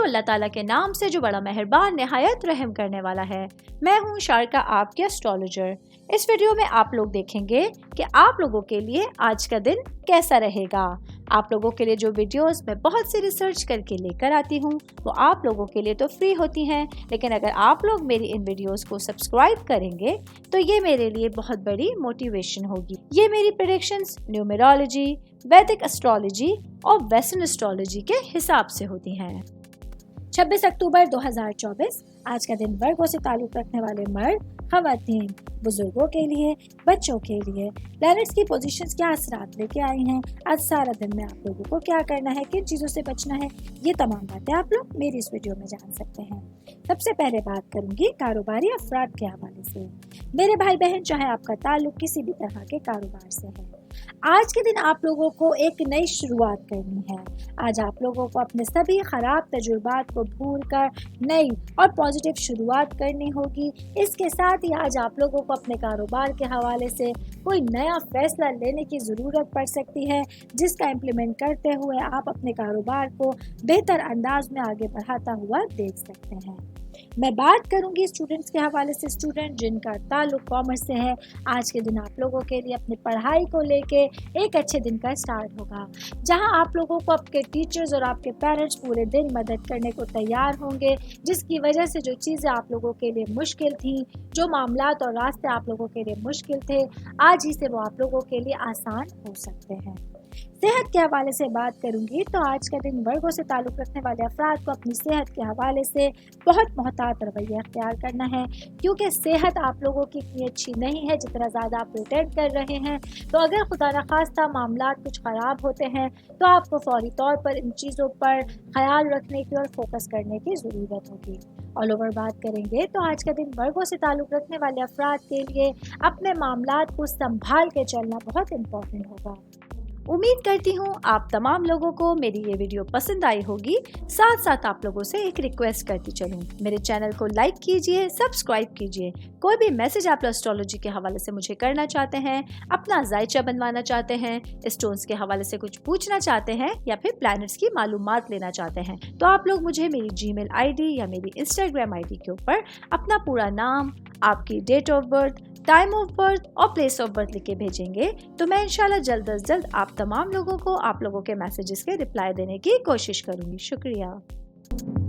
شروع اللہ تعالیٰ کے نام سے جو بڑا مہربان نہایت رحم کرنے والا ہے۔ میں ہوں شارکا، آپ کے اسٹرالوجر۔ اس ویڈیو میں آپ لوگ دیکھیں گے کہ آپ لوگوں کے لیے آج کا دن کیسا رہے گا۔ آپ لوگوں کے لیے جو ویڈیوز میں بہت سی ریسرچ کر کے لے کر آتی ہوں وہ آپ لوگوں کے لیے تو فری ہوتی ہیں، لیکن اگر آپ لوگ میری ان ویڈیوز کو سبسکرائب کریں گے تو یہ میرے لیے بہت بڑی موٹیویشن ہوگی۔ یہ میری پریڈکشنز نیومرولوجی، ویدک اسٹرالوجی اور ویسٹرن اسٹرالوجی کے حساب سے ہوتی ہیں۔ 26 اکتوبر 2024 آج کا دن ورگوں سے تعلق رکھنے والے مرد، خواتین، بزرگوں کے لیے، بچوں کے لیے پلانٹس کی پوزیشنز کیا اثرات لے کے آئی ہیں، آج سارا دن میں آپ لوگوں کو کیا کرنا ہے، کن چیزوں سے بچنا ہے، یہ تمام باتیں آپ لوگ میری اس ویڈیو میں جان سکتے ہیں۔ سب سے پہلے بات کروں گی کاروباری افراد کے حوالے سے۔ میرے بھائی بہن، چاہے آپ کا تعلق کسی بھی طرح کے کاروبار سے ہے، آج کے دن آپ لوگوں کو ایک نئی شروعات کرنی ہے۔ آج آپ لوگوں کو اپنے سبھی خراب تجربات کو بھول کر نئی اور پازیٹیو شروعات کرنی ہوگی۔ اس کے ساتھ ہی آج آپ لوگوں کو اپنے کاروبار کے حوالے سے کوئی نیا فیصلہ لینے کی ضرورت پڑ سکتی ہے، جس کا امپلیمنٹ کرتے ہوئے آپ اپنے کاروبار کو بہتر انداز میں آگے بڑھاتا ہوا دیکھ سکتے ہیں۔ میں بات کروں گی اسٹوڈنٹس کے حوالے سے۔ اسٹوڈنٹ جن کا تعلق کامرس سے ہے، آج کے دن آپ لوگوں کے لیے اپنی پڑھائی کو لے کے ایک اچھے دن کا سٹارٹ ہوگا، جہاں آپ لوگوں کو آپ کے ٹیچرز اور آپ کے پیرنٹس پورے دن مدد کرنے کو تیار ہوں گے، جس کی وجہ سے جو چیزیں آپ لوگوں کے لیے مشکل تھیں، جو معاملات اور راستے آپ لوگوں کے لیے مشکل تھے، آج ہی سے وہ آپ لوگوں کے لیے آسان ہو سکتے ہیں۔ صحت کے حوالے سے بات کروں گی تو آج کا دن ورگوں سے تعلق رکھنے والے افراد کو اپنی صحت کے حوالے سے بہت محتاط رویہ اختیار کرنا ہے، کیونکہ صحت آپ لوگوں کی اتنی اچھی نہیں ہے جتنا زیادہ آپ پریٹینڈ کر رہے ہیں۔ تو اگر خدا نخواستہ معاملات کچھ خراب ہوتے ہیں تو آپ کو فوری طور پر ان چیزوں پر خیال رکھنے کی اور فوکس کرنے کی ضرورت ہوگی۔ آل اوور بات کریں گے تو آج کا دن ورگوں سے تعلق رکھنے والے افراد کے لیے اپنے معاملات کو سنبھال کے چلنا بہت امپورٹنٹ ہوگا۔ امید کرتی ہوں آپ تمام لوگوں کو میری یہ ویڈیو پسند آئی ہوگی۔ ساتھ ساتھ آپ لوگوں سے ایک ریکویسٹ کرتی چلوں، میرے چینل کو لائک کیجئے، سبسکرائب کیجئے۔ کوئی بھی میسج آپ اسٹرالوجی کے حوالے سے مجھے کرنا چاہتے ہیں، اپنا ذائچہ بنوانا چاہتے ہیں، اسٹونز کے حوالے سے کچھ پوچھنا چاہتے ہیں یا پھر پلانٹس کی معلومات لینا چاہتے ہیں، تو آپ لوگ مجھے میری جی میل آئی ڈی یا میری انسٹاگرام آئی ڈی کے اوپر اپنا پورا نام، آپ کی date of birth, time of birth اور پلیس آف برتھ لکھ کے بھیجیں گے تو میں انشاءاللہ جلد از جلد آپ تمام لوگوں کو آپ لوگوں کے میسیجز کے رپلائی دینے کی کوشش کروں گی۔ شکریہ۔